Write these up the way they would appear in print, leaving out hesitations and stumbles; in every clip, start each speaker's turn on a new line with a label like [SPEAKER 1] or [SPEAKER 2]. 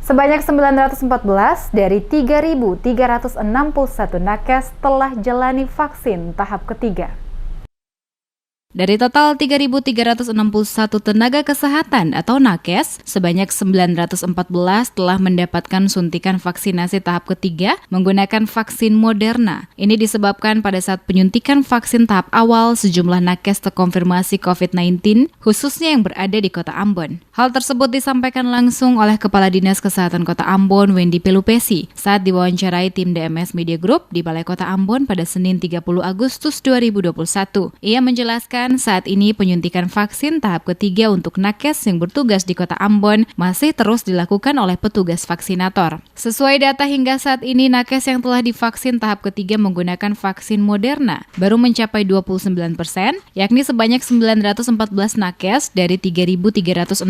[SPEAKER 1] Sebanyak 914 dari 3.361 nakes telah jalani vaksin tahap ketiga.
[SPEAKER 2] Dari total 3.361 tenaga kesehatan atau nakes, sebanyak 914 telah mendapatkan suntikan vaksinasi tahap ketiga menggunakan vaksin Moderna. Ini disebabkan pada saat penyuntikan vaksin tahap awal, sejumlah nakes terkonfirmasi COVID-19, khususnya yang berada di Kota Ambon. Hal tersebut disampaikan langsung oleh Kepala Dinas Kesehatan Kota Ambon, Wendy Pelupesi, saat diwawancarai tim DMS Media Group di Balai Kota Ambon pada Senin 30 Agustus 2021. Ia menjelaskan saat ini penyuntikan vaksin tahap ketiga untuk nakes yang bertugas di Kota Ambon masih terus dilakukan oleh petugas vaksinator. Sesuai data hingga saat ini, nakes yang telah divaksin tahap ketiga menggunakan vaksin Moderna baru mencapai 29%, yakni sebanyak 914 nakes dari 3.361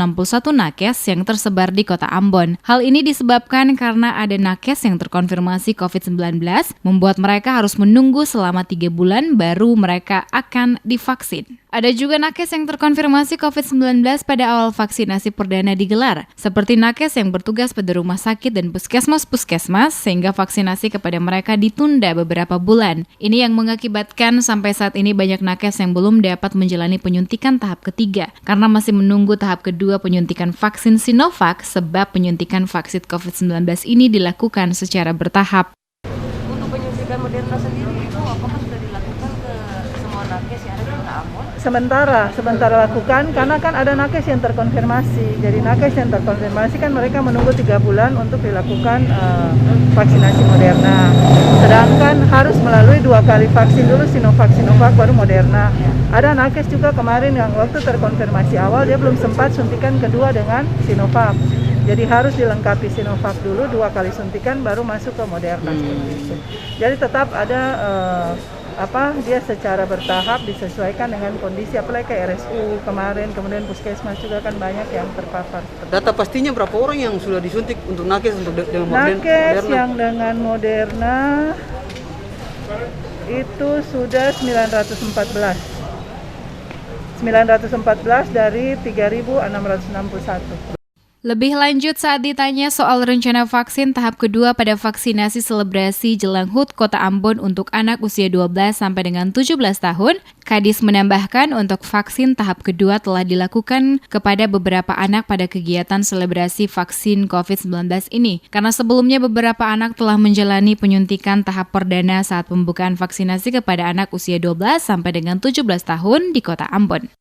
[SPEAKER 2] nakes yang tersebar di Kota Ambon. Hal ini disebabkan karena ada nakes yang terkonfirmasi COVID-19, membuat mereka harus menunggu selama 3 bulan baru mereka akan divaksin. Ada juga nakes yang terkonfirmasi COVID-19 pada awal vaksinasi perdana digelar, seperti nakes yang bertugas pada rumah sakit dan puskesmas-puskesmas, sehingga vaksinasi kepada mereka ditunda beberapa bulan. Ini yang mengakibatkan sampai saat ini banyak nakes yang belum dapat menjalani penyuntikan tahap ketiga, karena masih menunggu tahap kedua penyuntikan vaksin Sinovac, sebab penyuntikan vaksin COVID-19 ini dilakukan secara bertahap.
[SPEAKER 3] Untuk penyuntikan Moderna sendiri itu apakah sudah dilakukan ke semua nakes yang ada di Kota Ambon?
[SPEAKER 4] Sementara lakukan, karena kan ada nakes yang terkonfirmasi. Jadi nakes yang terkonfirmasi kan mereka menunggu 3 bulan untuk dilakukan vaksinasi Moderna. Sedangkan harus melalui 2 kali vaksin dulu, Sinovac baru Moderna. Ada nakes juga kemarin yang waktu terkonfirmasi awal dia belum sempat suntikan kedua dengan Sinovac. Jadi harus dilengkapi Sinovac dulu 2 kali suntikan baru masuk ke Moderna seperti itu. Jadi tetap ada dia secara bertahap disesuaikan dengan kondisi, apalagi kayak RSU kemarin, kemudian puskesmas juga kan banyak yang terpapar.
[SPEAKER 5] Data pastinya berapa orang yang sudah disuntik untuk nakes dengan Moderna?
[SPEAKER 4] Nakes yang dengan Moderna itu sudah 914 dari 3.661.
[SPEAKER 2] Lebih lanjut saat ditanya soal rencana vaksin tahap kedua pada vaksinasi selebrasi jelang HUT Kota Ambon untuk anak usia 12 sampai dengan 17 tahun, Kadis menambahkan untuk vaksin tahap kedua telah dilakukan kepada beberapa anak pada kegiatan selebrasi vaksin COVID-19 ini, karena sebelumnya beberapa anak telah menjalani penyuntikan tahap perdana saat pembukaan vaksinasi kepada anak usia 12 sampai dengan 17 tahun di Kota Ambon.